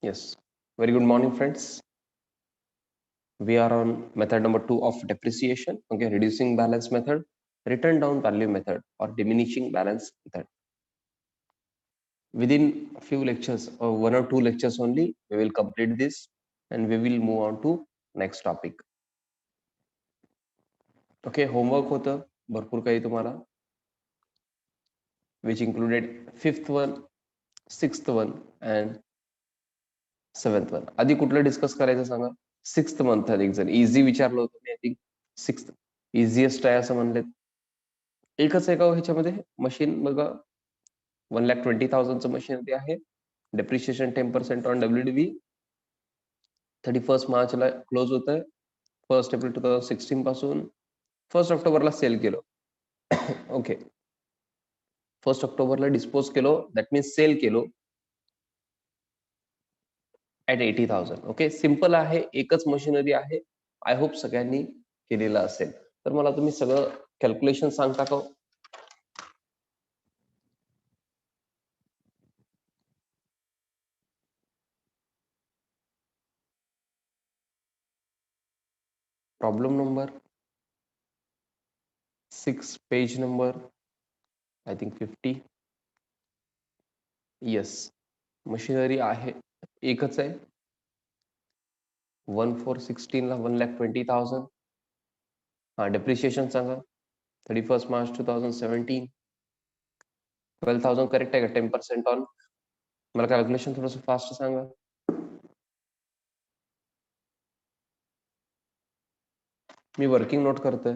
Yes. Very good morning, friends. We are on method number 2 of depreciation. Okay, reducing balance method, written down value method, or diminishing balance method. Within a few lectures, or 1 or 2 lectures only, we will complete this and we will move on to next topic. Okay, homework होतं भरपूर काही तुम्हाला, which included 5th one, 6th one and 7th one. आधी कुठलं discuss करायचं सांगा. 6th month एक जण इझी विचारलं होतं मी. आय थिंक 6th इझिएस्ट आहे असं म्हणलेत. एकच आहे का ह्याच्यामध्ये मशीन बघा. 1,20,000चं मशीन ते आहे. Depreciation 10% on WDV. 31 मार्चला क्लोज होत आहे. 1 एप्रिल 2016 पासून 1 ऑक्टोबरला सेल केलं. ओके, 1 ऑक्टोबरला डिस्पोज केलो, दॅट मीन्स सेल केलो ऍट 80,000. ओके, सिम्पल आहे, एकच मशिनरी आहे. आय होप सगळ्यांनी केलेलं असेल. तर मला तुम्ही सगळं कॅल्क्युलेशन सांगता का? Problem number 6, page number I think 50. Yes, machinery आहे, एकच आहे. 1/4/16 1,20,000. हा, डेप्रिशिएशन सांगा. 31 मार्च 2017 12,000 करेक्ट आहे का? 10% ऑन. मला कॅल्क्युलेशन थोडंसं फास्ट सांगा. मी वर्किंग नोट करतोय.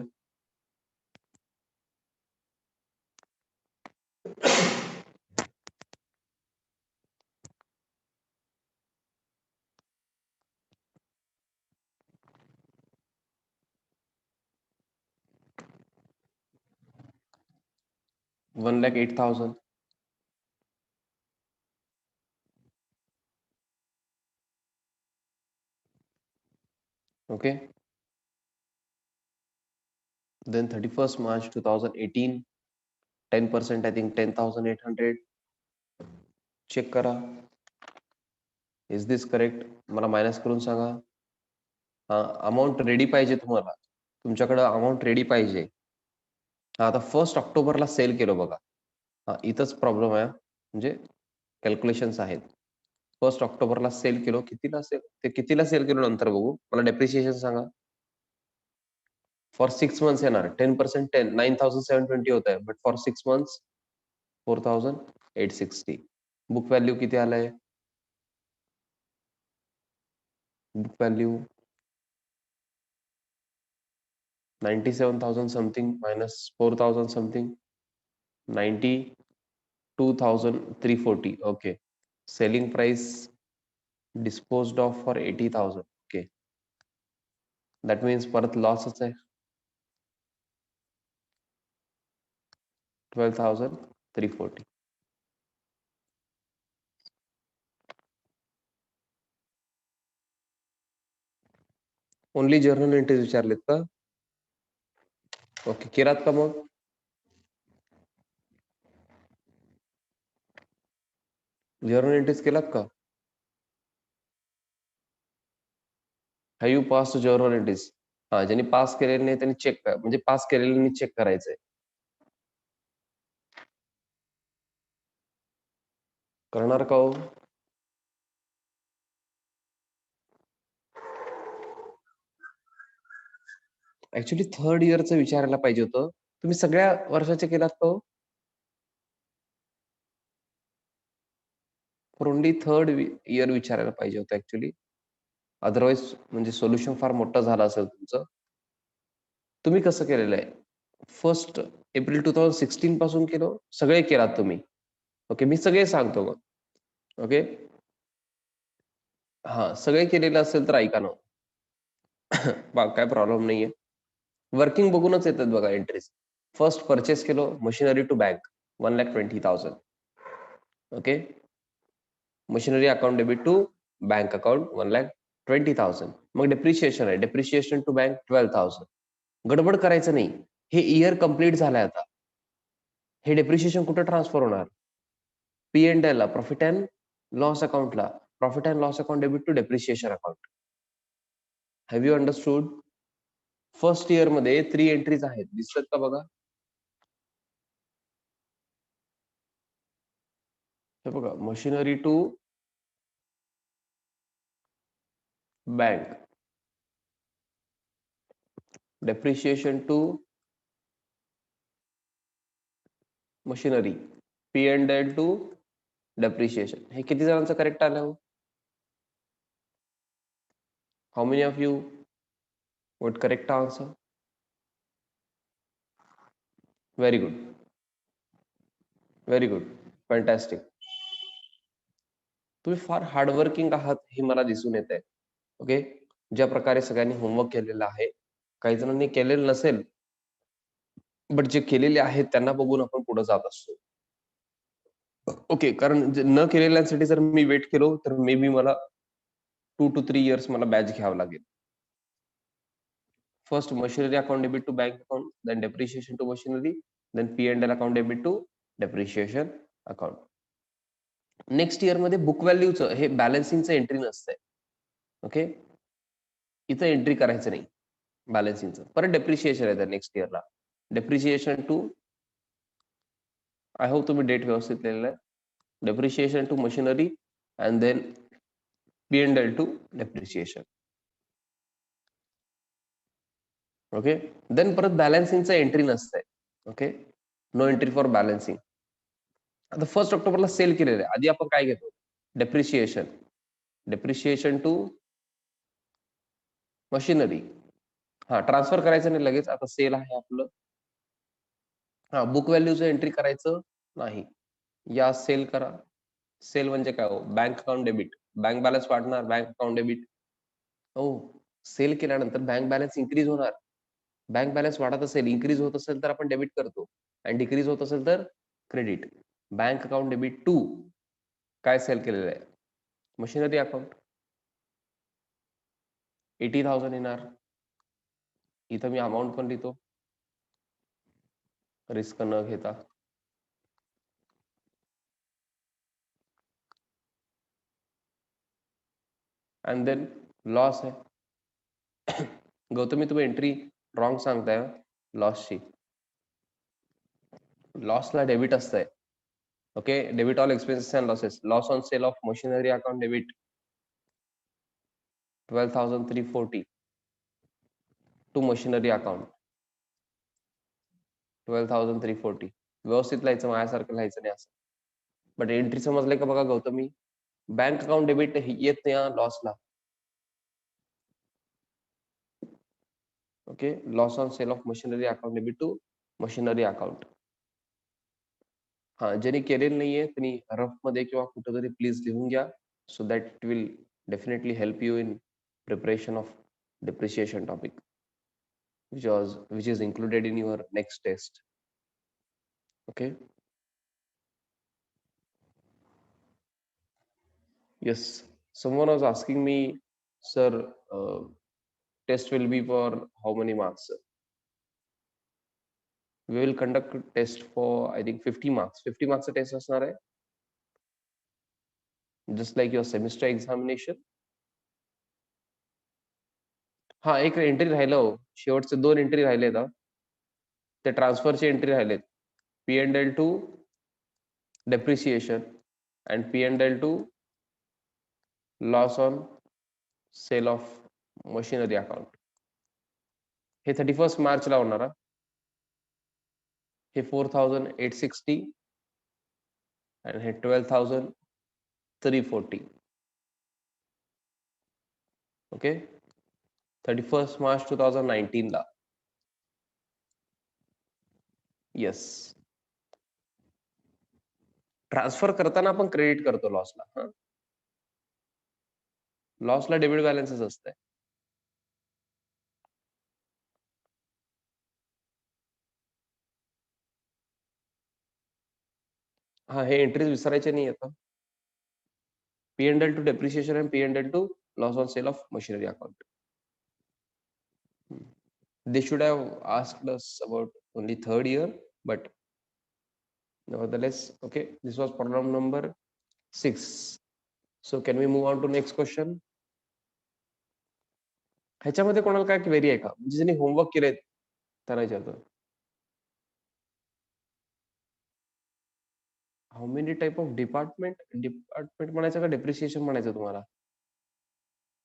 $1,08,000. Okay. Then 31st March 2018, 10%, I think 10,800. Check करा. Is this correct? मला मायनस करून सांगा. हा, अमाऊंट रेडी पाहिजे तुम्हाला. तुमच्याकडे अमाऊंट रेडी पाहिजे. हा, आता 1 ऑक्टोबरला सेल केलं बघा. हा, इथंच प्रॉब्लेम आहे. म्हणजे कॅल्क्युलेशन्स आहेत. 1 ऑक्टोबरला सेल केलो, कितीला सेल, ते कितीला सेल केलो नंतर बघू. मला डेप्रिशिएशन सांगा. फॉर 6 मंथ्स येणार 10%, 10 9,720 होत आहे. But for 6 months 4,860. Book value किती आलंय? Book value 97,000 something minus 4,000 something 92,340. Okay, selling price disposed of for 80,000. Okay, that means परत लॉसच आहे. 12,340. ओनली जर्नल एंट्रीज विचारलेत का? ओके, केलात का मग? जर्नल एंट्रीज केलात का? Have you pass journal entries? हा, ज्यांनी पास केलेले नाही त्यांनी चेक करा, म्हणजे पास केलेल्यांनी चेक करायचंय. करणार का हो? ऍक्च्युली 3rd इयरचं विचारायला पाहिजे होतं. तुम्ही सगळ्या वर्षाचे केलात का हो? फॉर ओनली 3rd इयर विचारायला पाहिजे होतं ऍक्च्युली. अदरवाईज म्हणजे सोल्युशन फार मोठं झालं असेल तुमचं. तुम्ही कसं केलेलं आहे? 1 एप्रिल 2016 पासून केलं, सगळे केलात तुम्ही. ओके, मी सगळे सांगतो मग. ओके, हा, सगळे केलेलं असेल तर ऐका ना. काय प्रॉब्लेम नाहीये. वर्किंग बघूनच येतात बघा एंट्रीज. फर्स्ट परचेस केलो machinery to bank 1,20,000. Okay, machinery account debit to bank account 1,20,000. मग डेप्रिशिएशन आहे, डेप्रिशिएशन टू बँक 12,000. गडबड करायचं नाही. हे इयर कंप्लीट झालंय आता. हे डेप्रिशिएशन कुठं ट्रान्सफर होणार? P&L ला, प्रॉफिट अँड लॉस अकाउंटला. Profit and loss account debit to depreciation account. Have you understood? First year मध्ये 3 एंट्रीज आहेत, दिसतात का बघा? हे बघा, machinery to bank, depreciation to machinery, P&L to depreciation. हे किती जणांचं करेक्ट आलं हो? How many of you what correct answer? Very good, very good, fantastic. तुम्ही फार हार्डवर्किंग आहात हे मला दिसून येत आहे. ओके, ज्या प्रकारे सगळ्यांनी होमवर्क केलेला आहे, काही जणांनी केलेलं नसेल, बट जे केलेले आहेत त्यांना बघून आपण पुढे जात असतो. ओके, कारण न केलेल्यांसाठी जर मी वेट केलो तर मे बी मला 2 to 3 इयर्स मला बॅच घ्यावं लागेल. First machinery account debit to bank account, then depreciation to machinery, then P&L account debit to depreciation account. Next year मध्ये बुक व्हॅल्यूचं हे बॅलन्सिंगचं एंट्री नसतंय. ओके, इथं एंट्री करायचं नाही बॅलन्सिंगचं. परत डेप्रिशिएशन आहे नेक्स्ट इयरला. डेप्रिशिएशन टू, आय होप तुम्ही डेट व्यवस्थित लिहिलेलं आहे. Depreciation to machinery and then P&L to depreciation. Okay, then परत बॅलन्सिंगचं एंट्री नसतंय. Okay, no entry for balancing. आता 1 ऑक्टोबरला सेल केलेलं आहे, आधी आपण काय घेतो? डेप्रिशिएशन. Depreciation to machinery. हा, ट्रान्सफर करायचं नाही लगेच, आता सेल आहे आपलं. हा, बुक व्हॅल्यूचं एंट्री करायचं नाही. या सेल करा. सेल म्हणजे काय हो? Bank account debit. Bank balance वाढणार, बँक अकाउंट डेबिट. हो, सेल केल्यानंतर बँक बॅलन्स इन्क्रीज होणार. बँक बॅलन्स वाढत असेल, इन्क्रीज होत असेल तर आपण डेबिट करतो, आणि डिक्रीज होत असेल तर credit. Bank account debit to काय सेल केलेलं आहे? Machinery account. 80,000 येणार. इथं मी अमाऊंट पण लिहितो, रिस्क न घेता. अँड देन लॉस आहे. गौतमी, तुम्ही एंट्री रॉंग सांगताय लॉसची. लॉसला डेबिट असतंय. Okay, debit all expenses and losses. Loss on sale of machinery account debit 12,340 to machinery account 12,340. व्यवस्थित लिहायचं, माझ्यासारखं लिहायचं नाही असं. बट एंट्री समजले का बघा गौतमी? बँक अकाउंट डेबिट येत नाही लॉसला. Okay, loss on sale of machinery account debit to machinery account. हा, ज्यांनी केलेलं नाहीये त्यांनी रफ मध्ये किंवा कुठेतरी प्लीज लिहून घ्या, so that it will definitely help you in preparation of depreciation topic, which is included in your next test. Okay, yes, someone was asking me, sir, test will be for how many marks? We will conduct test for, I think, 50 marks. 50 marks test असणार आहे, just like your semester examination. हा, एक entry राहिलं हो, शेवटचे 2 entry राहिलेत. ते ट्रान्सफरचे एंट्री राहिलेत. P&L to depreciation and P&L to loss on sale of machinery account. हे 31 मार्चला होणार. हे 4,860 आणि हे 12,340. ओके, 31 मार्च 2019 ला. येस, ट्रान्सफर करताना आपण क्रेडिट करतो लॉसला. लॉसला डेबिट बॅलन्सच असतंय. हा, हे एंट्रीज विसरायचे नाही आता. P&L to depreciation and P&L to loss on sale of machinery account. They should have asked us about only 3rd year, but nevertheless, okay, this was problem number 6. So can we move on to next question. ह्याच्यामध्ये कोणाला काय query आहे का, म्हणजे ज्यांनी homework केलेत त्यांना विचारतो. How many type of department म्हणायचं का डेप्रिसिएशन म्हणायचं तुम्हाला,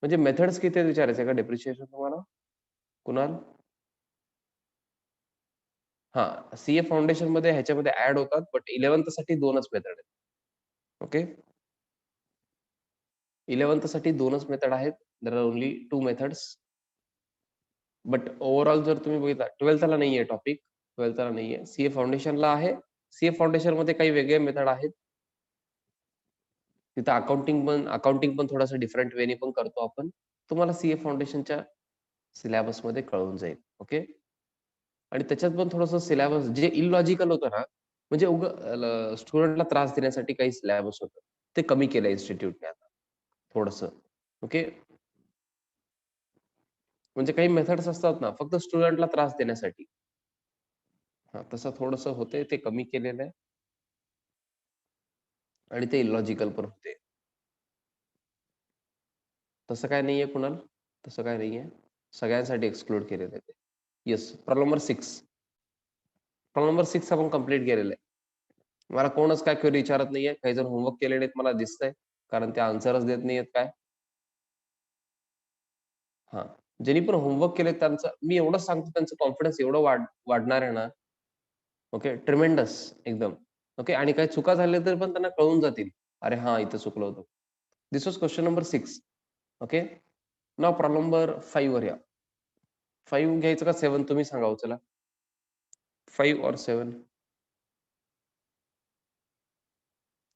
म्हणजे मेथड्स किती आहेत विचारायचं का डेप्रिसिएशन तुम्हाला कुणाल? हा, सीए फाउंडेशन मध्ये ह्याच्यामध्ये ऍड होतात, बट 11th साठी दोनच मेथड आहेत. ओके, 11th साठी दोनच मेथड आहेत. There are only 2 methods. But overall जर तुम्ही बघितला 12thला नाहीये टॉपिक, 12thला नाहीये, सीए फाउंडेशनला आहे. सीए फाउंडेशन मध्ये काही वेगळे मेथड आहेत. तिथं अकाउंटिंग पण थोडासा डिफरंट वेने पण करतो आपण. तुम्हाला सीए फाउंडेशनच्या सिलेबस मध्ये कळून जाईल. ओके, आणि त्याच्यात पण थोडंसं सिलेबस जे इलॉजिकल होतं ना, म्हणजे स्टुडंटला त्रास देण्यासाठी काही सिलेबस होतं, ते कमी केलं इन्स्टिट्यूटने आता थोडंसं. ओके, म्हणजे काही मेथड्स असतात ना फक्त स्टुडंटला त्रास देण्यासाठी, हा तसं थोडंसं होते, ते कमी केलेलं आहे. आणि ते इलॉजिकल पण होते. तसं काय नाहीये कुणाल, तसं काय नाहीये, सगळ्यांसाठी एक्सक्लूड केलेलं आहे ते. येस, प्रॉब्लेम नंबर 6 आपण कंप्लीट केलेलं आहे. मला कोणच काय क्वेरी विचारत नाहीये, काही जण होमवर्क केले नाहीत मला दिसतंय, कारण ते आन्सरच देत नाहीयेत काय. हा, ज्यांनी पण होमवर्क केले त्यांचं मी एवढंच सांगतो, त्यांचं कॉन्फिडन्स एवढं वाढणार आहे ना. ओके, ट्रिमेंडस एकदम. ओके, आणि काही चुका झाल्या तरी पण त्यांना कळून जातील, अरे हा इथं चुकलं होतं. This was question number 6. Okay, now problem number 5 वर या. 5 घ्यायचं का 7 तुम्ही सांगा हो, चला 5 और 7.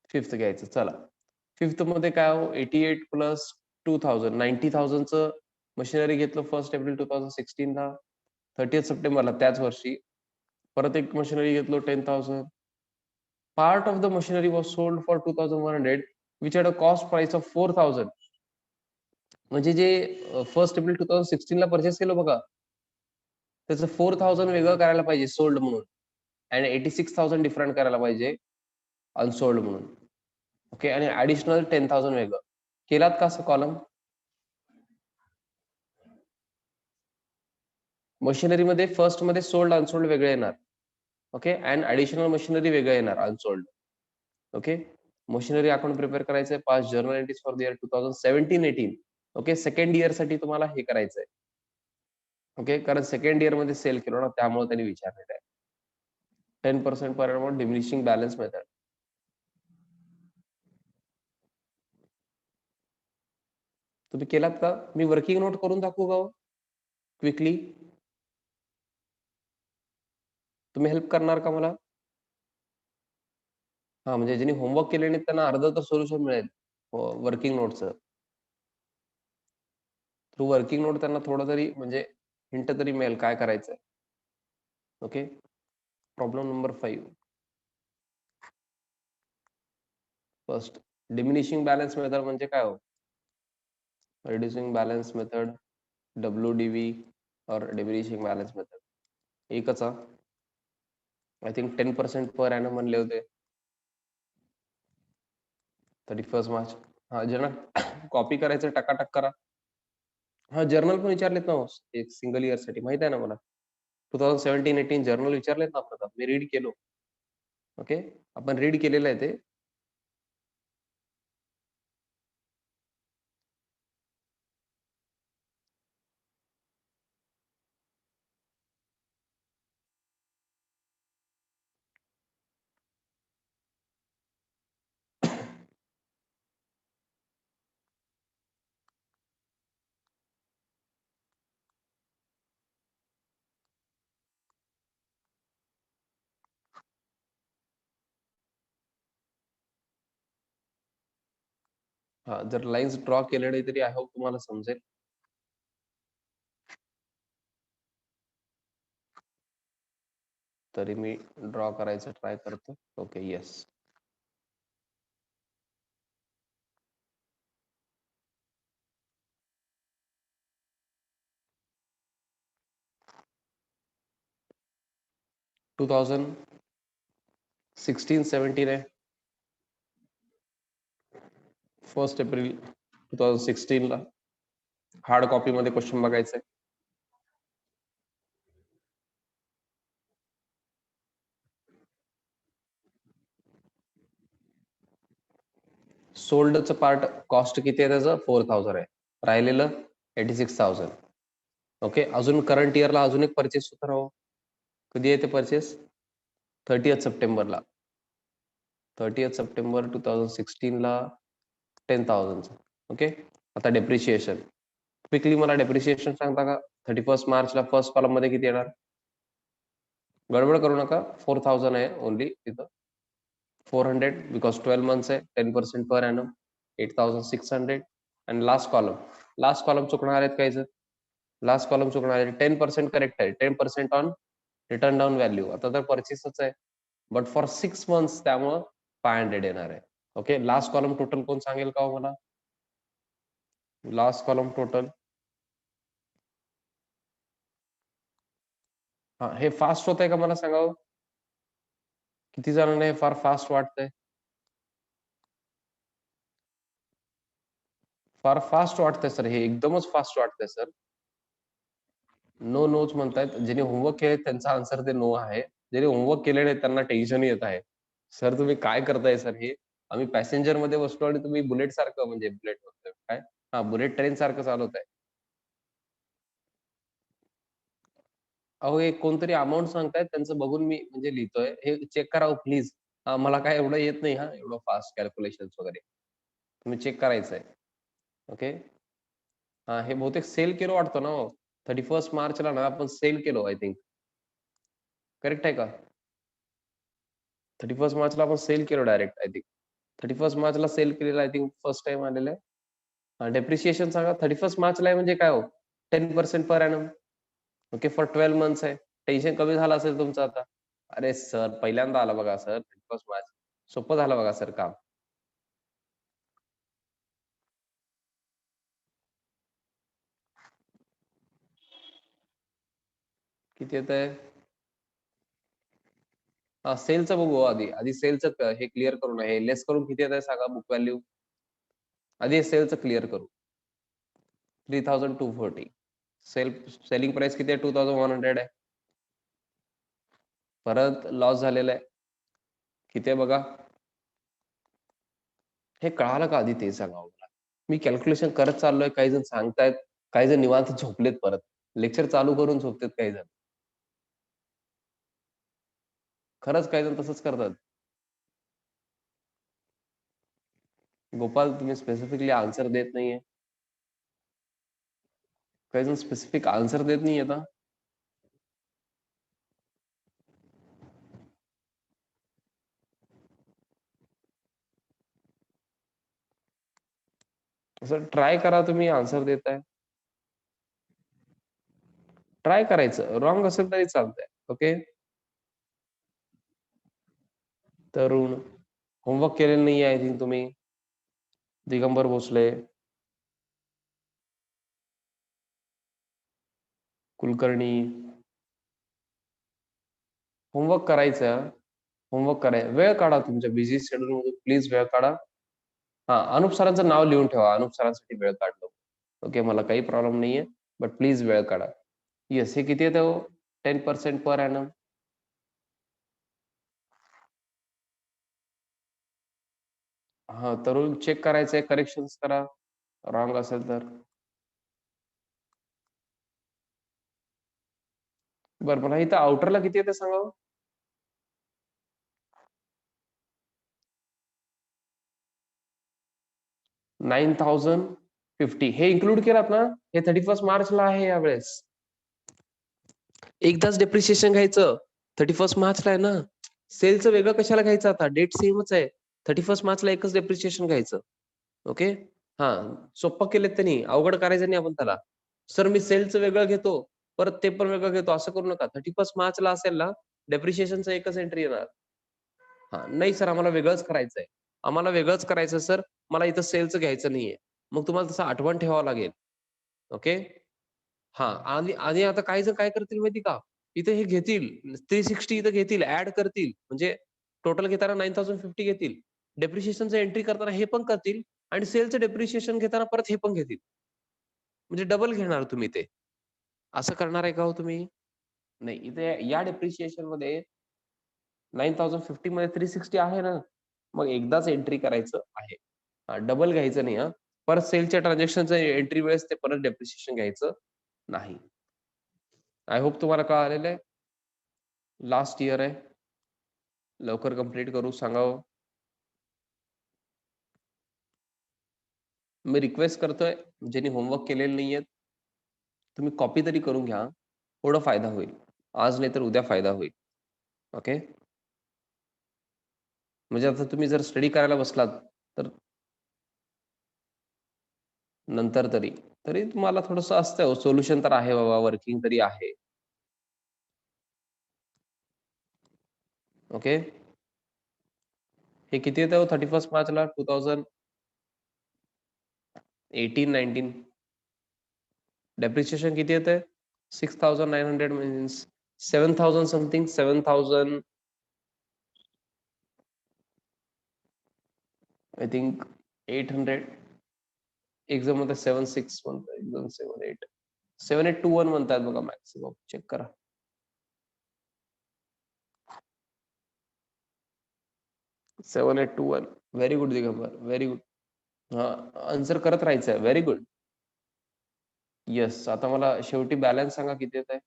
5th घ्यायचं, चला. 5th मध्ये काय हो, 88 प्लस 2000 90,000चं मशिनरी घेतलं 1 एप्रिल 2016ला, 30 सप्टेंबरला त्याच वर्षी. परत एक मशिनरी घेतलं 10,000. Part of the machinery was sold for 2,100 which had a cost price of 4,000. म्हणजे जे 1 एप्रिल 2016ला परचेस केलं बघा, त्याचं 4,000 वेगळं करायला पाहिजे सोल्ड म्हणून, आणि 86,000 डिफरंट करायला पाहिजे अनसोल्ड म्हणून. ओके, आणि ऍडिशनल 10,000 वेगळं केलात का असं कॉलम? मशिनरीमध्ये फर्स्ट मध्ये सोल्ड अनसोल्ड वेगळे येणार. ओके, अँड ऍडिशनल मशिनरी वेगळं येणार unsold. Okay, machinery account prepare करायचंय, pass journal entries for the year 2017-18. Okay, second year साठी तुम्हाला हे करायचंय. ओके, कारण सेकंड इयर मध्ये सेल केलो ना, त्यामुळे त्यांनी विचारलेलं आहे. 10% पर अमाउंट डिमिनिशिंग बॅलन्स मेथड. तुम्ही केलात का? मी वर्किंग नोट करून दाखवू का क्विकली? तुम्ही हेल्प करणार का मला? हा, म्हणजे ज्यांनी होमवर्क केले नाही त्यांना अर्ध तर सोल्युशन मिळेल वर्किंग नोटचं. थ्रू वर्किंग नोट त्यांना थोडं तरी म्हणजे हिंट तरी मिळेल काय करायचंय. Okay, problem number 5. First, diminishing balance method म्हणजे काय हो? रिड्युसिंग बॅलन्स मेथड, WDV और डिमिनिशिंग बॅलन्स मेथड एकच. आय थिंक 10% पर ॲनम म्हणले होते. 31 मार्च. हा, ज्यांना कॉपी करायचं टकाटक करा. हा, जर्नल पण विचारलेत ना हो, एक सिंगल इयर साठी माहित आहे ना मला. 2017-18 जर्नल विचारलेत ना आपल्याला, मी रीड केलो. ओके, आपण रीड केलेलं आहे ते. हा, जर लाईन्स ड्रॉ केले नाही तरी आय होप तुम्हाला समजेल. तरी मी ड्रॉ करायचं ट्राय करतो. Okay, yes. टू 2016-17 आहे. 1 एप्रिल 2016 ला हार्ड कॉपी मध्ये क्वेश्चन बघायचंय. सोल्डचं पार्ट कॉस्ट किती आहे त्याचं 4000 आहे, राहिलेलं 86,000. ओके, अजून करंट इयरला अजून एक परचेस होतं राहो. कधी आहे ते परचेस? 30th सप्टेंबरला. 30th सप्टेंबर 2016 ला 10,000. ओके, आता डेप्रिशिएशन क्विकली मला डेप्रिशिएशन सांगता का? 31 मार्चला फर्स्ट कॉलम मध्ये किती येणार? गडबड करू नका, 4000 आहे ओनली तिथं. 400 बिकॉज 12 मंथ्स आहे, 10% पर एनम 8,600. आणि लास्ट कॉलम चुकणार आहेत काहीच. लास्ट कॉलम चुकणार आहे, 10% करेक्ट आहे, 10% ऑन रिटर्न डाऊन व्हॅल्यू. आता तर परचेसच आहे, बट फॉर 6 मंथ्स त्यामुळं 500 येणार आहे. ओके, लास्ट कॉलम टोटल कोण सांगेल का मला? Last column total. हा, हे फास्ट होत आहे का मला सांगावं? किती जणांना हे फार फास्ट वाटतंय? फार फास्ट वाटतंय सर, हे एकदमच फास्ट वाटतंय सर. नो नोच म्हणतायत. ज्यांनी होमवर्क केले त्यांचा आन्सर ते नो आहे. ज्यांनी होमवर्क केले नाही त्यांना टेन्शन येत आहे. सर तुम्ही काय करताय सर हे? आम्ही पॅसेंजर मध्ये बसलो आणि तुम्ही बुलेट सारखं, म्हणजे बुलेट म्हणतोय काय? हा, बुलेट ट्रेन सारखं चालवताय. अहो, एक कोणतरी अमाउंट सांगतायत त्यांचं बघून मी म्हणजे लिहितोय. हे चेक करा प्लीज. मला काय एवढं येत नाही हा, एवढं फास्ट कॅल्क्युलेशन्स वगैरे. तुम्ही चेक करायचंय. ओके. हा, हे बहुतेक सेल केलो वाटतं ना हो. 31 मार्चला ना आपण सेल केलो आय थिंक. करेक्ट आहे का? 31 मार्चला आपण सेल केलो डायरेक्ट आय थिंक. 31 मार्चला सेल केलेलं आय थिंक फर्स्ट टाइम आलेलं आहे. डेप्रिशिएशन सांगा 31 मार्चला आहे म्हणजे काय हो? 10% per annum. Okay, for 12 months आहे. टेन्शन कमी झालं असेल तुमचं आता. अरे सर, पहिल्यांदा आला बघा सर 31 मार्च. सोपं झालं बघा सर काम. किती येत आहे? हा, सेलचं बघू आधी सेलचं हे क्लिअर करून आहे. लेस करून किती येत आहे सांगा बुक व्हॅल्यू. आधी सेलचं क्लिअर करू. 3,240. सेलिंग प्राइस किती आहे? 2,100 आहे. परत लॉस झालेला आहे किती आहे बघा. हे कळालं का आधी ते सांगा मला. मी कॅल्क्युलेशन करत चाललोय, काही जण सांगतायत, काही जण निवांत झोपलेत, परत लेक्चर चालू करून झोपतेत काही जण. खरंच काही जण तसंच करतात. गोपाल, तुम्ही स्पेसिफिकली आन्सर देत नाहीये. काही जण स्पेसिफिक आन्सर देत नाही आता. असं ट्राय करा, तुम्ही आन्सर देताय. ट्राय करायचं, रॉंग असेल तरी चालतंय. ओके. तरुण, होमवर्क केलेलं नाही आय थिंक तुम्ही. दिगंबर भोसले, कुलकर्णी. होमवर्क करायचं, होमवर्क करायचं. वेळ काढा तुमच्या बिझी शेड्यूल मध्ये, प्लीज वेळ काढा. हा, अनुप सरांचं नाव लिहून ठेवा, अनुप सरांसाठी वेळ काढलो. ओके, मला काही प्रॉब्लेम नाहीये, बट प्लीज वेळ काढा. येस, हे किती येतं हो? 10% पर एनम. हा, तरुण चेक करायचंय, करेक्शन करा रॉंग असेल तर. बरं, मला इथं आउटरला किती येते सांगा. 9,050. हे इन्क्लूड केलात ना? हे 31 मार्चला आहे यावेळेस. एकदाच डेप्रिशिएशन घ्यायचं, 31 मार्चला आहे ना. सेलचं वेगळं कशाला घ्यायचं? आता डेट सेमच आहे. 31 मार्चला एकच डेप्रिशिएशन घ्यायचं. ओके. हा, सोप्पं केलेत त्यांनी, अवघड करायचं नाही आपण त्याला. सर मी सेलचं वेगळं घेतो, परत ते पण वेगळं घेतो, असं करू नका. 31 मार्चला असेल ना, डेप्रिशिएशनचं एकच एंट्री येणार. हा, नाही सर, आम्हाला वेगळंच करायचंय. आम्हाला वेगळंच करायचं सर, मला इथं सेलचं घ्यायचं नाहीये. मग तुम्हाला तसं आठवण ठेवावं लागेल. ओके. हा, आणि आणि आता काही जण काय करतील माहिती का? इथे हे घेतील 360, इथं घेतील, ऍड करतील, म्हणजे टोटल घेताना 9,050 घेतील. डेप्रिशिएशनचं एंट्री करताना हे पण करतील, आणि सेलचं डेप्रिशिएशन घेताना परत हे पण घेतील. म्हणजे डबल घेणार तुम्ही ते. असं करणार आहे का हो तुम्ही? नाही. इथे या डेप्रिशिएशनमध्ये 9050 मध्ये 360 आहे ना. मग एकदाच एंट्री करायचं आहे. डबल घ्यायचं नाही हां. परत सेलच्या ट्रान्झॅक्शनचं एंट्री वेळेस ते परत डेप्रिशिएशन घ्यायचं नाही. आय होप तुम्हाला कळालेलं आहे. लास्ट इयर आहे. लवकर कंप्लीट करू सांगावं. मी रिक्वेस्ट करतोय, ज्यांनी होमवर्क केलेलं नाहीये, तुम्ही कॉपी तरी करून घ्या. थोडा फायदा होईल. आज नाही तर उद्या फायदा होईल. ओके? म्हणजे आता तुम्ही जर स्टडी करायला बसलात, तर नंतर तरी तुम्हाला थोडंसं असतं हो, सोल्युशन तर आहे बाबा, वर्किंग तरी आहे. ओके? हे किती येतं हो 31 मार्चला 2018-19? डेप्रिशिएशन किती येतंय? 6,900 मीन्स 7,000 समथिंग 7,000 आय थिंक 800. एक जण म्हणतात 7,600 म्हणतात, एक जण 7,800. 7,821 म्हणतात बघा मॅक्सिमम. चेक करा. 7,821. Very good Digambar. Very good. हां, आन्सर करत राहायचं आहे. Very good. येस. आता मला शेवटी बॅलन्स सांगा किती येत आहे?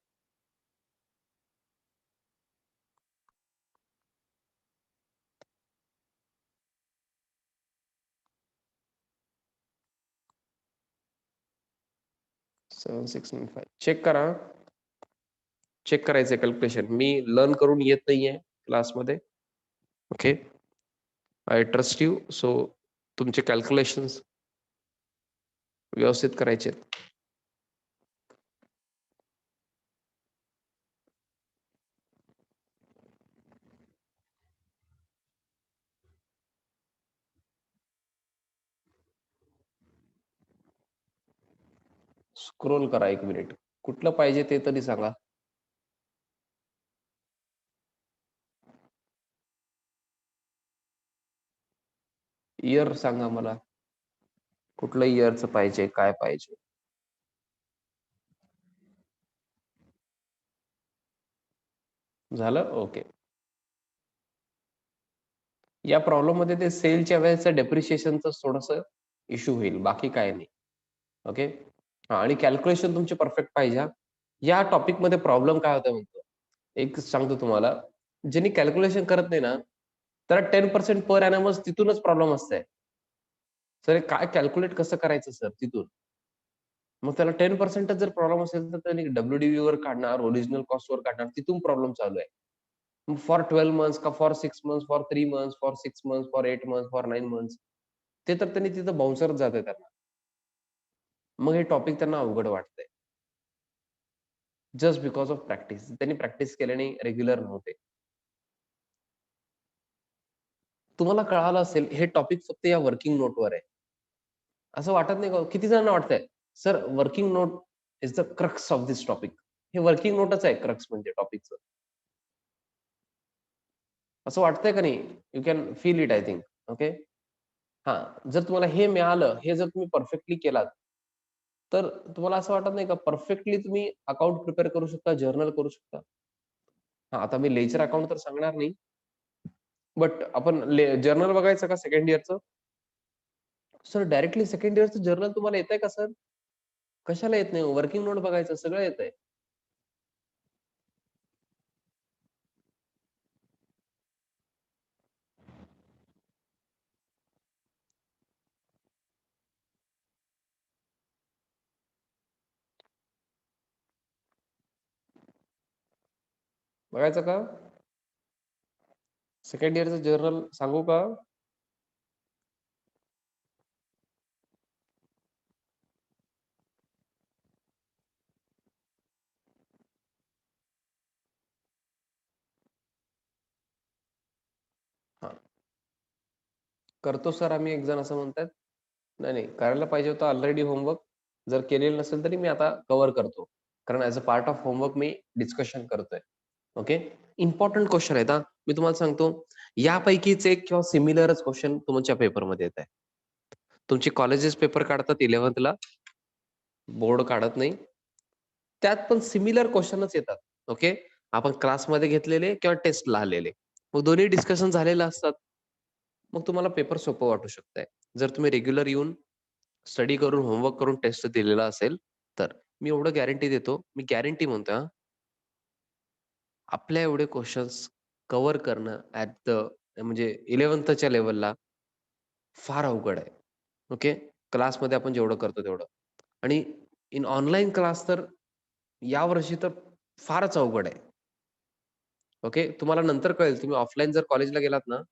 सेवन सिक्स नाईन फाय. चेक करा. चेक करायचंय कॅल्क्युलेशन. मी लर्न करून येत नाहीये क्लासमध्ये. Okay. I trust you. So तुमचे कॅल्क्युलेशन्स व्यवस्थित करायचे आहेत. स्क्रोल करा 1 मिनिट. कुठलं पाहिजे ते तरी सांगा. इयर सांगा मला. कुठलं इयरचं पाहिजे? काय पाहिजे? झालं? ओके. या प्रॉब्लेममध्ये ते सेलच्या वेळेचं डेप्रिशिएशनचं थोडंसं इश्यू होईल. बाकी काही नाही. ओके. हां आणि कॅल्क्युलेशन तुमची परफेक्ट पाहिजे हां. या टॉपिकमध्ये प्रॉब्लेम काय होतोय म्हणतो. एक सांगतो तुम्हाला, ज्यांनी कॅल्क्युलेशन करत नाही ना, त्याला 10% पर एनमच तिथूनच प्रॉब्लेम असतंय. सर हे काय कॅल्क्युलेट कसं करायचं सर तिथून? मग त्याला 10% जर प्रॉब्लेम असेल तर त्यांनी WDVवर काढणार, ओरिजिनल कॉस्टवर काढणार, तिथून प्रॉब्लेम चालू आहे. फॉर 12 मंथ्स का for 6 months, for 3 months, for 6 months, for 8 months, for 9 months. ते तर त्यांनी तिथं बाउन्सरच जातंय त्यांना. मग हे टॉपिक त्यांना अवघड वाटतंय. Just because of practice. त्यांनी प्रॅक्टिस केल्याने रेग्युलर नव्हते. तुम्हाला कळालं असेल हे टॉपिक फक्त या वर्किंग नोटवर आहे. असं वाटत नाही का? किती जणांना वाटतंय, sir working note is the crux of this topic. हे वर्किंग नोटच आहे क्रक्स म्हणजे टॉपिकचं. असं वाटतंय का नाही? You can feel it I think. Okay. हां, जर तुम्हाला हे मिळालं, हे जर तुम्ही परफेक्टली केलात, तर तुम्हाला असं वाटत नाही का परफेक्टली तुम्ही अकाउंट प्रिपेअर करू शकता, जर्नल करू शकता. हां, आता मी लेजर अकाउंट तर सांगणार नाही. बट आपण जर्नल बघायचं का सेकंड इयरचं? सर डायरेक्टली सेकंड इयरचं जर्नल तुम्हाला येतंय का सर? कशाला येत नाही? वर्किंग नोट बघायचं सगळं येतंय. बघायचं का? सेकंड इयरचं जर्नल सांगू का? हां. करतो सर आम्ही एक जण असं म्हणतायत. नाही, नाही. करायला पाहिजे होतं ऑलरेडी होमवर्क. जर केलेलं नसेल तरी मी आता कव्हर करतो. कारण as a part of homework me discussion करतोय. ओके. इम्पोर्टंट क्वेश्चन आहेत हां. मी तुम्हाला सांगतो, यापैकीच एक किंवा सिमिलरच क्वेश्चन तुमच्या पेपरमध्ये येत आहे. तुमची कॉलेजेस पेपर काढतात 11th ला, बोर्ड काढत नाही. त्यात पण सिमिलर क्वेश्चनच येतात. ओके. आपण क्लासमध्ये घेतलेले किंवा टेस्टला आलेले. मग दोन्ही डिस्कशन झालेलं असतात. मग तुम्हाला पेपर सोपं वाटू शकतंय. जर तुम्ही रेग्युलर येऊन स्टडी करून, होमवर्क करून टेस्ट दिलेला असेल तर. मी एवढं गॅरंटी देतो. मी गॅरंटी म्हणतोय हां. आपल्या एवढे क्वेशन्स कव्हर करणं ॲट द म्हणजे 11thच्या लेव्हलला फार अवघड आहे. ओके. क्लासमध्ये आपण जेवढं करतो तेवढं. आणि इन ऑनलाईन क्लास तर यावर्षी तर फारच अवघड आहे. ओके. तुम्हाला नंतर कळेल तुम्ही ऑफलाईन जर कॉलेजला गेलात ना,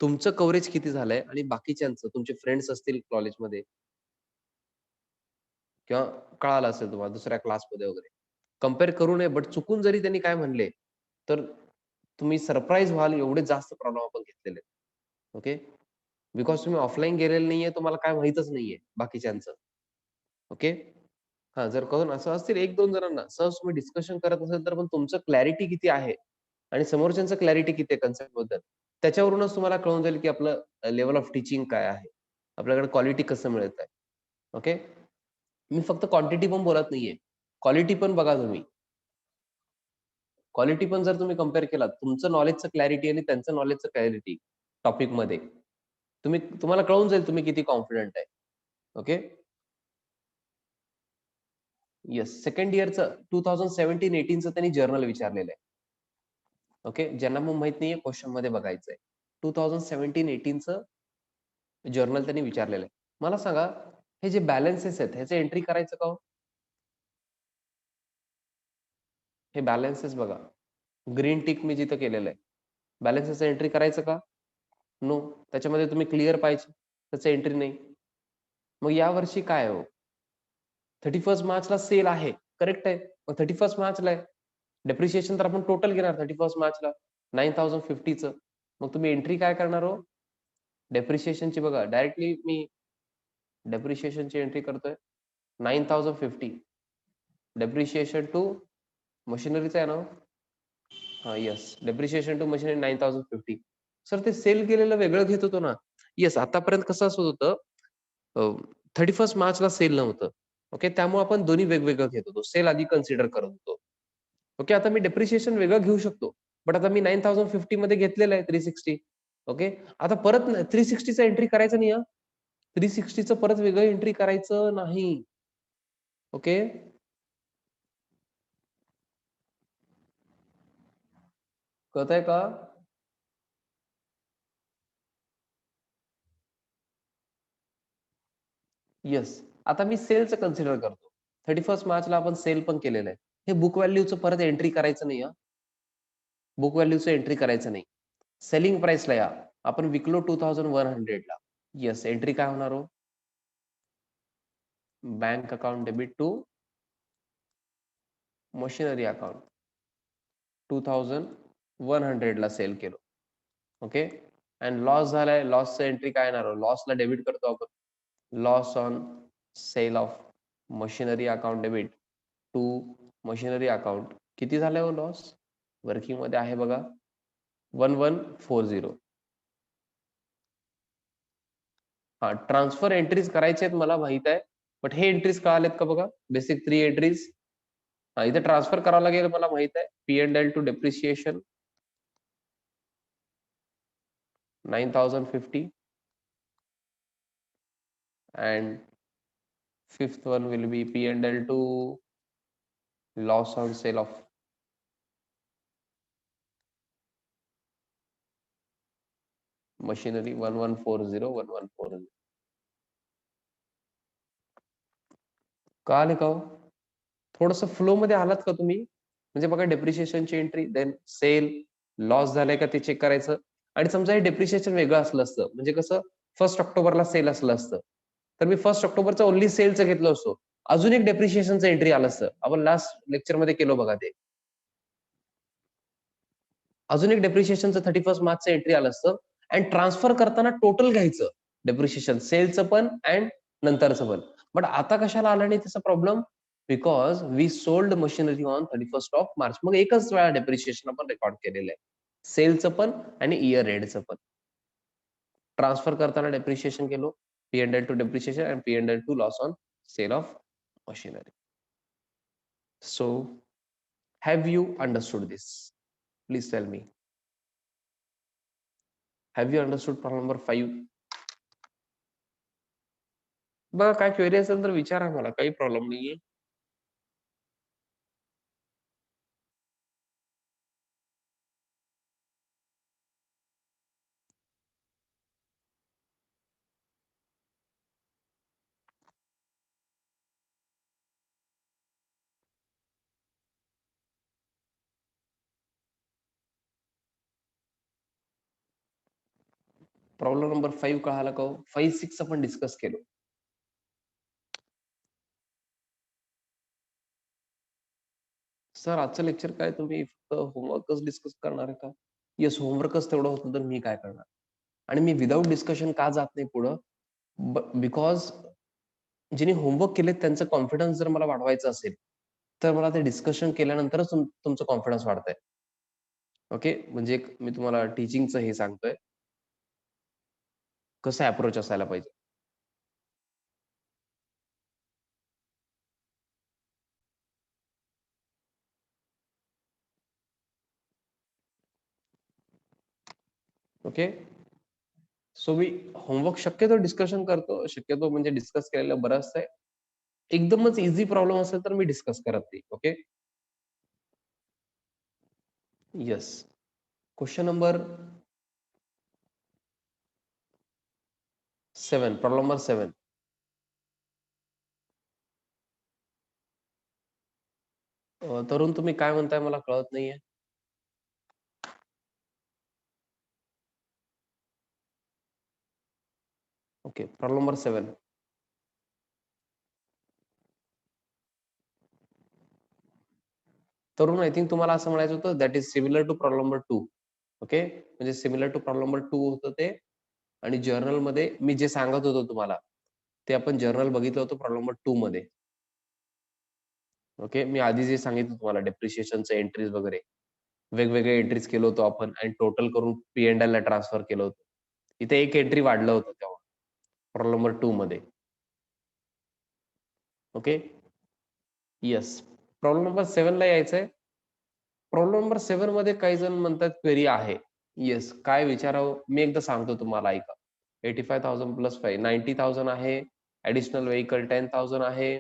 तुमचं कव्हरेज किती झालंय आणि बाकीच्यांचं तुमचे फ्रेंड्स असतील कॉलेजमध्ये किंवा कळालं असेल तुम्हाला दुसऱ्या क्लासमध्ये वगैरे. कंपेअर करू नये, बट चुकून जरी त्यांनी काय म्हणले, तर तुम्ही सरप्राईज व्हाल एवढे जास्त प्रॉब्लेम आपण घेतलेले आहेत. ओके. बिकॉज तुम्ही ऑफलाईन गेलेले नाहीये, तुम्हाला काय माहीतच नाहीये बाकीच्यांचं. ओके. हां, जर कळून असं असतील 1-2 जणांना सहज तुम्ही डिस्कशन करत असाल, तर पण तुमचं क्लॅरिटी किती आहे आणि समोरच्यांचं क्लॅरिटी किती आहे कन्सेप्टबद्दल, त्याच्यावरूनच तुम्हाला कळून जाईल, की आपलं लेव्हल ऑफ टीचिंग काय आहे? आपल्याकडे क्वालिटी कसं मिळत आहे? ओके. मी फक्त क्वांटिटी पण बोलत नाहीये. क्वालिटी पण बघा तुम्ही. क्वालिटी पण जर तुम्ही कंपेअर केलात, तुमचं नॉलेजचं क्लॅरिटी आणि त्यांचं नॉलेजचं क्लॅरिटी टॉपिकमध्ये, तुम्हाला कळून जाईल तुम्ही किती कॉन्फिडंट आहे. ओके. येस. सेकंड इयरचं 2017-18चं त्यांनी जर्नल विचारलेलं आहे. ओके. ज्यांना मग माहीत नाहीये क्वेशनमध्ये बघायचंय. 2017-18चं जर्नल त्यांनी विचारलेलं आहे. मला सांगा, हे जे बॅलन्सेस आहेत, ह्याचं एंट्री करायचं का हो? हे बॅलन्सेस बघा. ग्रीन टिक मी जिथं केलेलं आहे. बॅलन्सेसचं एंट्री करायचं का? नो. त्याच्यामध्ये तुम्ही क्लिअर पाहिजे. त्याचं एंट्री नाही. मग यावर्षी काय हो? 31 मार्चला सेल आहे. करेक्ट आहे. मग 31 मार्चला आहे. डेप्रिशिएशन तर आपण टोटल घेणार 31 मार्चला 9050चं. मग तुम्ही एंट्री काय करणार हो? डेप्रिशिएशनची बघा डायरेक्टली मी डेप्रिशिएशनची एंट्री करतोय 9050. डेप्रिशिएशन टू मशिनरीचा आहे ना हो? हां, yes. Depreciation to machinery 9050. Sir ते सेल केलेलं वेगळं घेत होतो ना. येस, आतापर्यंत कसं असत होतं 31 मार्चला सेल नव्हतं. ओके. त्यामुळे आपण दोन्ही वेगवेगळं घेत होतो. सेल आधी कन्सिडर करत होतो. ओके. आता मी डेप्रिशिएशन वेगळं घेऊ शकतो. बट आता मी 9050 मध्ये घेतलेलं आहे 360. ओके. आता परत 360चं एंट्री करायचं नाही हां. 360चं परत वेगळं एंट्री करायचं नाही. ओके. कळतंय का? येस. आता मी सेलचं कन्सिडर करतो. 31 मार्चला आपण सेल पण केलेलं आहे. हे बुक व्हॅल्यूचं परत एंट्री करायचं नाही हां. बुक व्हॅल्यूचं एंट्री करायचं नाही. सेलिंग प्राइसला या. आपण विकलो 2100 ला. येस. एंट्री काय होणार हो? Bank account debit to machinery account. 2100 ला सेल केलं. ओके. आणि लॉस झालाय. लॉसचं एंट्री काय येणार हो? लॉसला डेबिट करतो आपण. Loss on sale of machinery account debit to machinery account. किती झालंय हो लॉस? वर्किंगमध्ये आहे बघा 1140. हां, ट्रान्सफर एंट्रीज करायचे आहेत मला माहित आहे. बट हे एंट्रीज कळालेत का बघा? Basic 3 entries. हां, इथे ट्रान्सफर करावं लागेल मला माहित आहे. P&L to depreciation 9050 and fifth one will be P&L to loss on sale of machinery 1140. कळाले का हो? थोडंसं फ्लोमध्ये आलात का तुम्ही? म्हणजे बघा डेप्रिशिएशनची एंट्री, देन सेल, लॉस झालाय का ते चेक करायचं. आणि समजा हे डेप्रिशिएशन वेगळं असलं असतं, म्हणजे कसं 1 ऑक्टोबरला सेल असलं असतं, तर मी 1 ऑक्टोबरचं ओन्ली सेलचं घेतलं असतो. अजून एक डेप्रिशिएशनचं एंट्री आलं असतं. आपण लास्ट लेक्चरमध्ये केलं बघा ते. अजून एक डेप्रिशिएशनचं 31 मार्चचं एंट्री आलं असतं आणि ट्रान्सफर करताना टोटल घ्यायचं डेप्रिशिएशन सेलचं पण अँड नंतरचं पण. बट आता कशाला आला नाही त्याचा problem? Because we sold machinery on 31st of March. मग एकच वेळा डेप्रिशिएशन आपण रेकॉर्ड केलेलं आहे. सेलचं पण आणि इयर एंडचं पण. ट्रान्सफर करताना डेप्रिशिएशन केलं. P&L to depreciation and P&L to loss on sale of machinery. So have you understood this? Please tell me. Have you understood problem number 5? बघा काय क्वेरी असेल तर विचारा मला, काही प्रॉब्लेम नाहीये. प्रॉब्लेम नंबर 5 कळाला का? 5, 6 आपण डिस्कस केलो. सर आजचं लेक्चर काय तुम्ही फक्त होमवर्कच डिस्कस करणार आहे का? येस, होमवर्कच तेवढं होतं तर मी काय करणार? आणि मी विदाऊट डिस्कशन का जात नाही पुढं? बिकॉज ज्यांनी होमवर्क केले त्यांचं कॉन्फिडन्स जर मला वाढवायचं असेल, तर मला ते डिस्कशन केल्यानंतरच तुमचं कॉन्फिडन्स वाढतंय. ओके, म्हणजे मी तुम्हाला टीचिंगचं हे सांगतोय. कसं अप्रोच असायला पाहिजे. ओके, सो मी होमवर्क शक्यतो डिस्कशन करतो. शक्यतो म्हणजे डिस्कस केलेलं बरं असतंय. एकदमच इझी प्रॉब्लेम असेल तर मी डिस्कस करत नाही. Okay, yes. Question number 7, problem number 7. Tarun तुम्ही काय म्हणताय मला कळत नाहीये. Okay, problem number 7. Tarun I think तुम्हाला असं म्हणायचं होतं that is similar to problem number 2. Okay, म्हणजे सिमिलर टू प्रॉब्लेम नंबर 2 होतं ते. आणि जर्नलमध्ये मी जे सांगत होतो तुम्हाला, ते आपण जर्नल बघितलं होतं प्रॉब्लेम नंबर 2 मध्ये. ओके, मी आधी जे सांगितलं तुम्हाला डेप्रिशिएशनचे एंट्रीज वगैरे, वेगवेगळे एंट्रीज केलं होतं आपण आणि टोटल करून P&L ला ट्रान्सफर केलं होतं. इथे एक एंट्री वाढलं होतं तेव्हा प्रॉब्लेम नंबर 2 मध्ये. Okay, yes. प्रॉब्लेम नंबर 7 ला यायचंय. प्रॉब्लेम नंबर 7 मध्ये काही जण म्हणतात क्वेरी आहे. येस, काय विचारावं मी एकदा सांगतो तुम्हाला, ऐका. 85,000 प्लस 5 90,000 आहे. ऍडिशनल व्हेकल 10,000 आहे.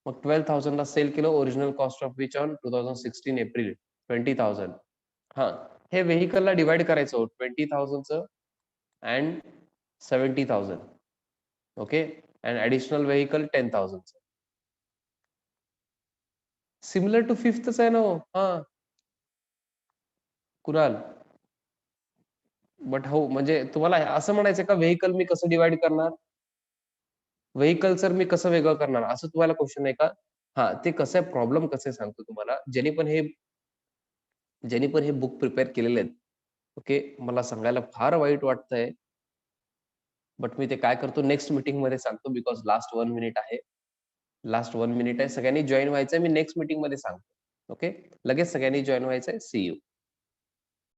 मग 12,000 ला सेल केलं. Original cost of which on 2016 April 20,000. हा, हे व्हेकलला डिवाइड करायचं 20,000 चं and 70,000. Okay, and additional vehicle 10,000 चं. सिमिलर टू फिफ्थच आहे ना हो. हा, कुणाल. बट हो, म्हणजे तुम्हाला असं म्हणायचं का व्हेकल मी कसं डिवाइड करणार? व्हेकल सर मी कसं वेगळं करणार असं तुम्हाला क्वेश्चन आहे का? हा, ते कसं आहे, प्रॉब्लेम कसं आहे सांगतो तुम्हाला. ज्यांनी पण हे बुक प्रिपेअर केलेले आहेत, ओके, मला सांगायला फार वाईट वाटतंय. बट मी ते काय करतो नेक्स्ट मीटिंग मध्ये सांगतो, बिकॉज लास्ट 1 मिनिट आहे. लास्ट 1 मिनिट आहे. सगळ्यांनी जॉईन व्हायचंय. मी नेक्स्ट मीटिंग मध्ये सांगतो. ओके, लगेच सगळ्यांनी जॉईन व्हायचंय. See you.